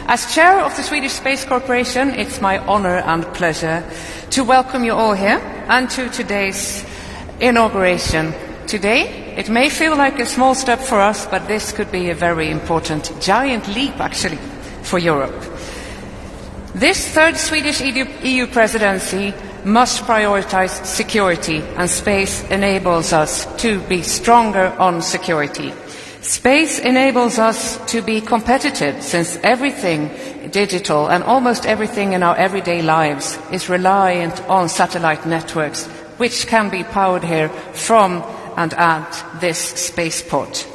As chair of the Swedish Space Corporation, it's my honor and pleasure to welcome you all here and to today's inauguration. Today, it may feel like a small step for us, but this could be a very important, giant leap, actually, for Europe. This third Swedish EU presidency must prioritize security, and space enables us to be stronger on security. Space enables us to be competitive, since everything digital and almost everything in our everyday lives is reliant on satellite networks, which can be powered here from and at this spaceport.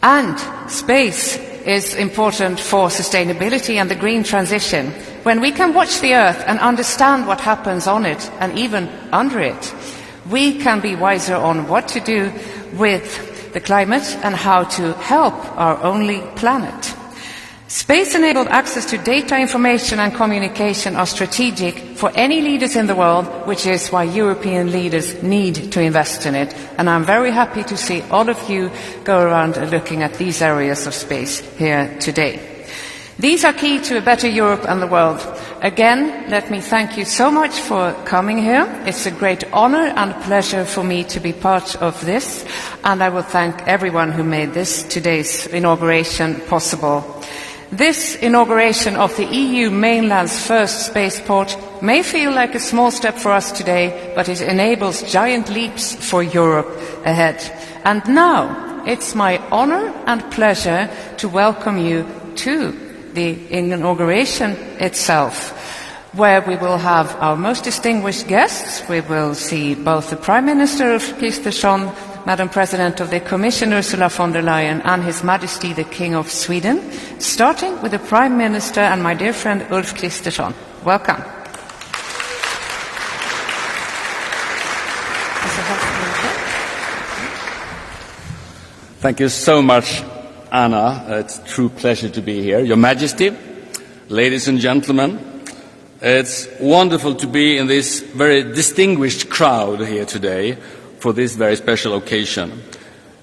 And space is important for sustainability and the green transition. When we can watch the Earth and understand what happens on it and even under it, we can be wiser on what to do with the climate and how to help our only planet. Space-enabled access to data, information and communication are strategic for any leaders in the world, which is why European leaders need to invest in it. And I'm very happy to see all of you go around looking at these areas of space here today. These are key to a better Europe and the world. Again, let me thank you so much for coming here. It's a great honor and pleasure for me to be part of this, and I will thank everyone who made this today's inauguration possible. This inauguration of the EU mainland's first spaceport may feel like a small step for us today, but it enables giant leaps for Europe ahead. And now, it's my honor and pleasure to welcome you to the inauguration itself, where we will have our most distinguished guests. We will see both the Prime Minister Ulf Kristersson, Madam President of the Commission Ursula von der Leyen, and His Majesty the King of Sweden, starting with the Prime Minister and my dear friend Ulf Kristersson. Welcome. Thank you so much, Anna. It's a true pleasure to be here. Your Majesty, ladies and gentlemen, it's wonderful to be in this very distinguished crowd here today for this very special occasion.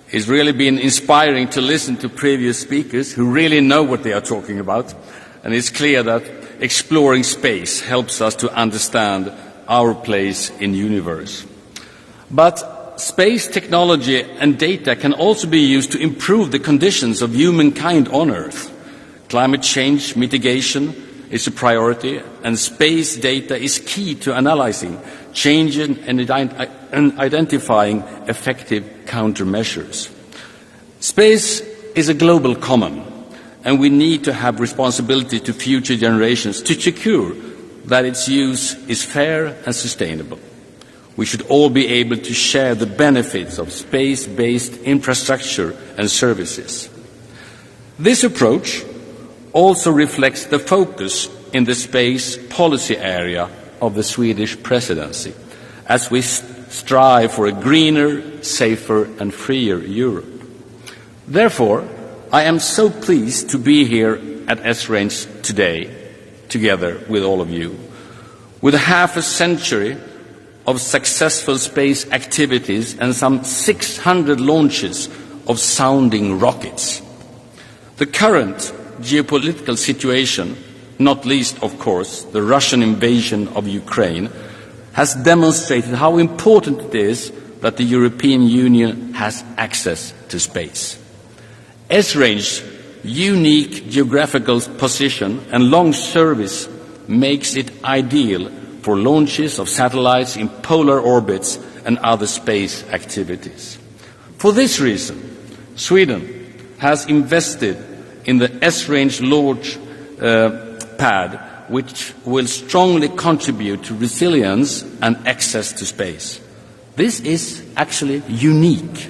It's really been inspiring to listen to previous speakers who really know what they are talking about, and it's clear that exploring space helps us to understand our place in the universe. But space technology and data can also be used to improve the conditions of humankind on Earth. Climate change mitigation is a priority, and space data is key to analyzing, changing and identifying effective countermeasures. Space is a global common, and we need to have responsibility to future generations to secure that its use is fair and sustainable. We should all be able to share the benefits of space-based infrastructure and services. This approach also reflects the focus in the space policy area of the Swedish presidency, as we strive for a greener, safer and freer Europe. Therefore, I am so pleased to be here at Esrange today, together with all of you. With half a century of successful space activities and some 600 launches of sounding rockets. The current geopolitical situation, not least, of course, the Russian invasion of Ukraine, has demonstrated how important it is that the European Union has access to space. Esrange's unique geographical position and long service makes it ideal for launches of satellites in polar orbits and other space activities. For this reason, Sweden has invested in the Esrange launch pad, which will strongly contribute to resilience and access to space. This is actually unique.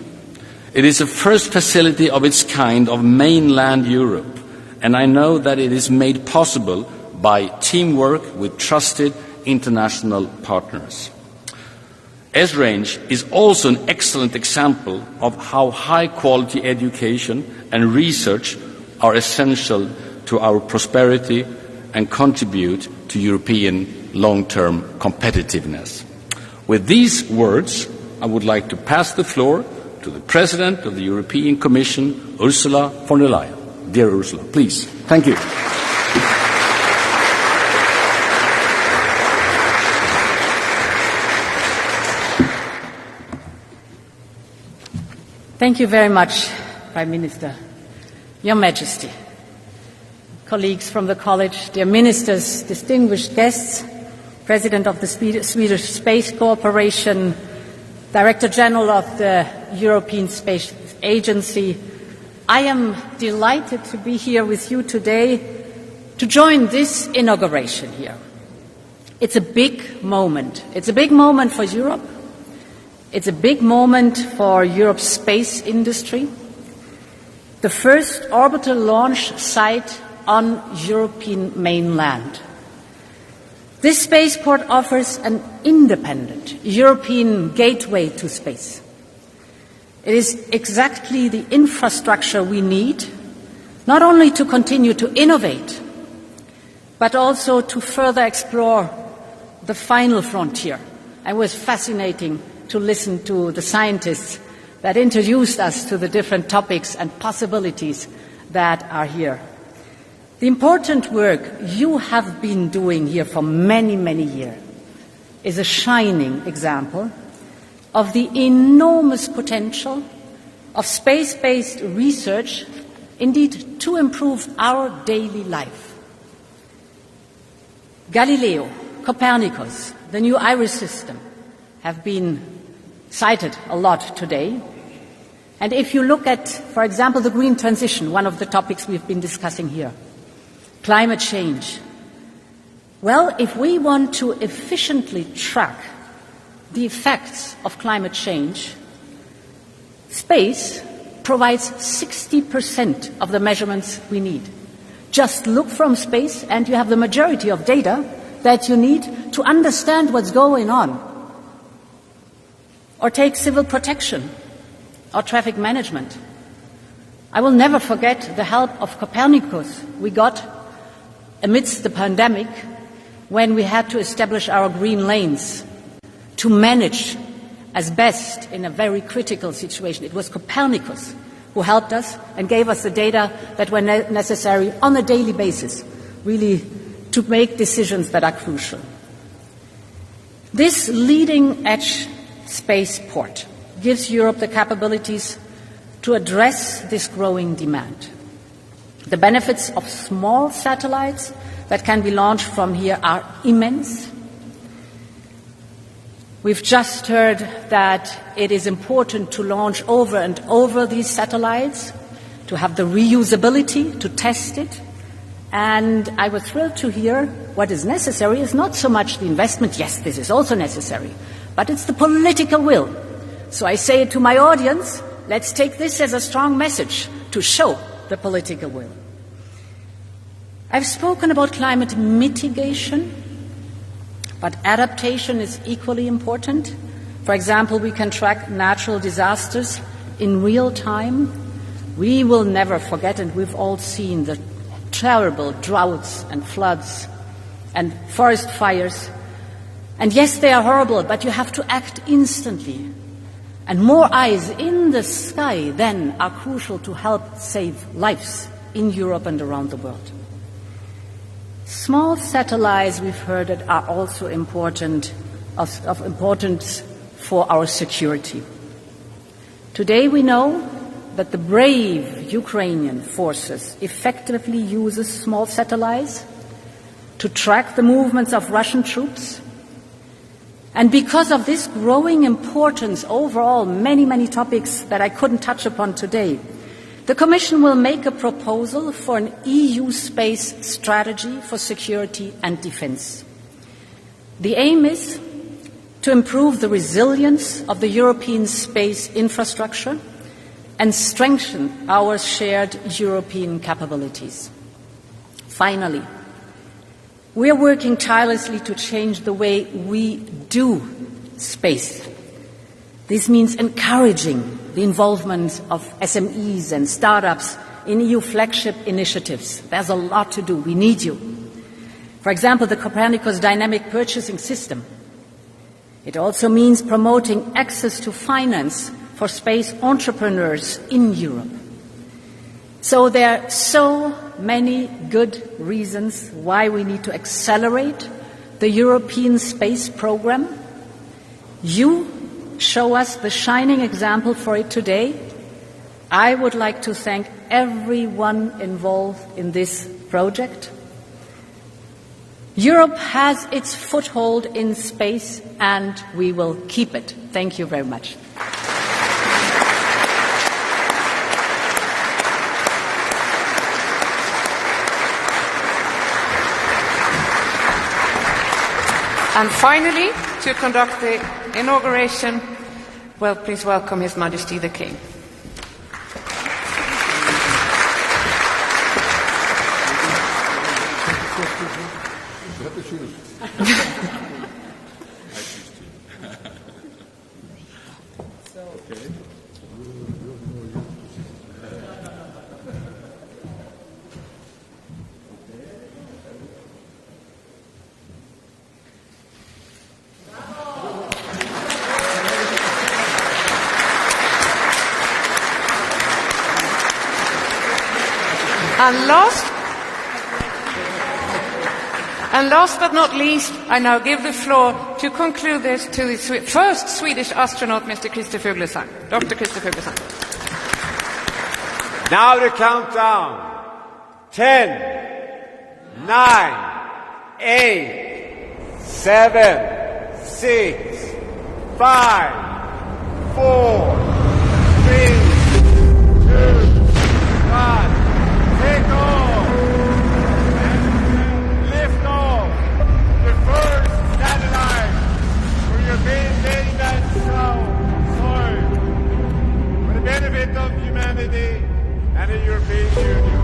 It is the first facility of its kind of mainland Europe, and I know that it is made possible by teamwork with trusted international partners. Esrange is also an excellent example of how high-quality education and research are essential to our prosperity and contribute to European long-term competitiveness. With these words, I would like to pass the floor to the President of the European Commission, Ursula von der Leyen. Dear Ursula, please. Thank you. Thank you very much, Prime Minister, Your Majesty, colleagues from the College, dear ministers, distinguished guests, President of the Swedish Space Corporation, Director General of the European Space Agency. I am delighted to be here with you today to join this inauguration here. It's a big moment. It's a big moment for Europe. It's a big moment for Europe's space industry. The first orbital launch site on European mainland. This spaceport offers an independent European gateway to space. It is exactly the infrastructure we need, not only to continue to innovate, but also to further explore the final frontier. It was fascinating to listen to the scientists that introduced us to the different topics and possibilities that are here. The important work you have been doing here for many, many years is a shining example of the enormous potential of space-based research, indeed, to improve our daily life. Galileo, Copernicus, the new IRIS system have been cited a lot today. And if you look at, for example, the green transition, one of the topics we've been discussing here, climate change. Well, if we want to efficiently track the effects of climate change, space provides 60% of the measurements we need. Just look from space and you have the majority of data that you need to understand what's going on. Or take civil protection or traffic management. I will never forget the help of Copernicus we got amidst the pandemic when we had to establish our green lanes to manage as best in a very critical situation. It was Copernicus who helped us and gave us the data that were necessary on a daily basis, really to make decisions that are crucial. This leading-edge spaceport gives Europe the capabilities to address this growing demand. The benefits of small satellites that can be launched from here are immense. We've just heard that it is important to launch over and over these satellites, to have the reusability, to test it. And I was thrilled to hear what is necessary is not so much the investment. Yes, this is also necessary, but it's the political will. So I say to my audience, let's take this as a strong message to show the political will. I've spoken about climate mitigation, but adaptation is equally important. For example, we can track natural disasters in real time. We will never forget, and we've all seen the terrible droughts and floods and forest fires. And yes, they are horrible, but you have to act instantly. And more eyes in the sky then are crucial to help save lives in Europe and around the world. Small satellites, we've heard it, are also important, of importance for our security. Today we know that the brave Ukrainian forces effectively uses small satellites to track the movements of Russian troops. And because of this growing importance overall, many topics that I couldn't touch upon today, the Commission will make a proposal for an EU space strategy for security and defence. The aim is to improve the resilience of the European space infrastructure and strengthen our shared European capabilities. Finally, we are working tirelessly to change the way we do space. This means encouraging the involvement of SMEs and startups in EU flagship initiatives. There's a lot to do. We need you. For example, the Copernicus dynamic purchasing system. It also means promoting access to finance for space entrepreneurs in Europe. So there are so many good reasons why we need to accelerate the European space program. You show us the shining example for it today, I would like to thank everyone involved in this project. Europe has its foothold in space, and we will keep it. Thank you very much. And finally, to conduct the inauguration, well, please welcome His Majesty the King. And last but not least, I now give the floor to conclude this to the first Swedish astronaut, Mr. Christer Fuglesang. Dr. Christer Fuglesang. Now the countdown. 10, 9, 8, 7, 6, 5, 4, 3, 2, 1. Take off and lift off the first satellite for European mainland soil for the benefit of humanity and the European Union.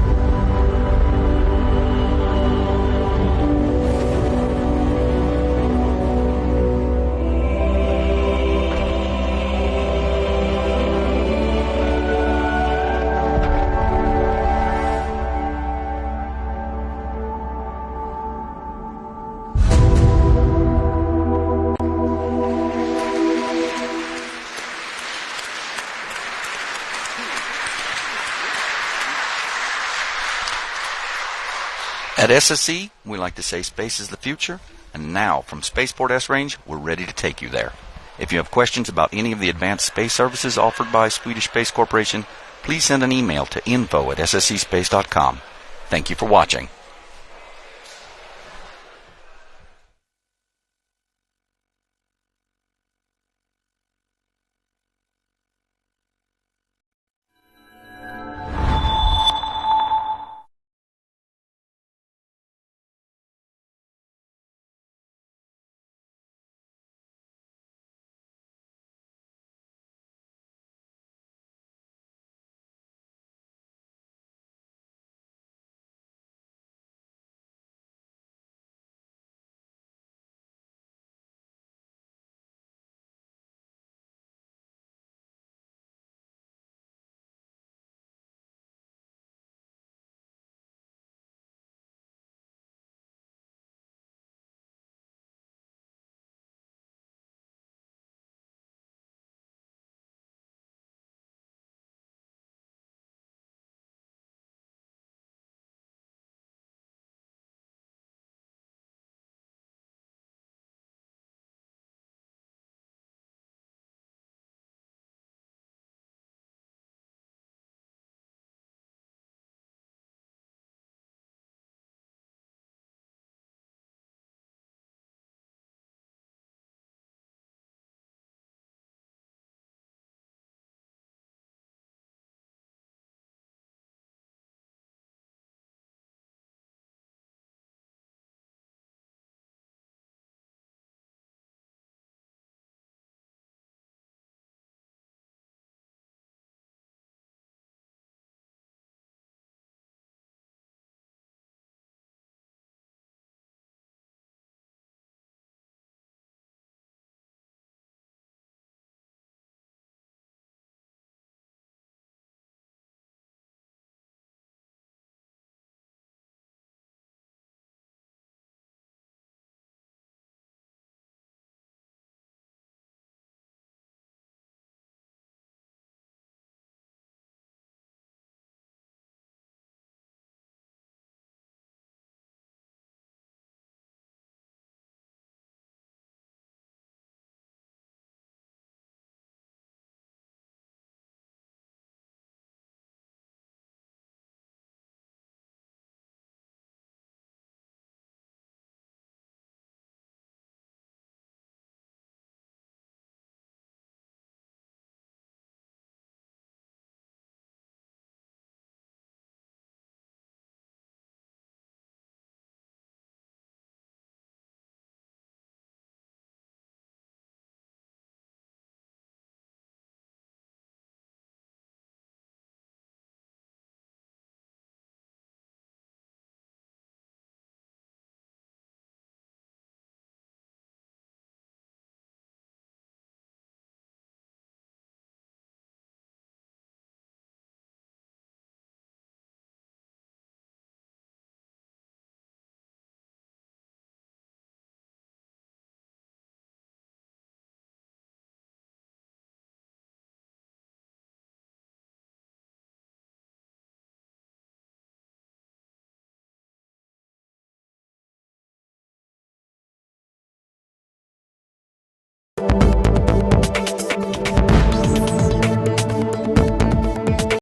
At SSE, we like to say space is the future, and now from Spaceport S-Range, we're ready to take you there. If you have questions about any of the advanced space services offered by Swedish Space Corporation, please send an email to info@ssespace.com. Thank you for watching.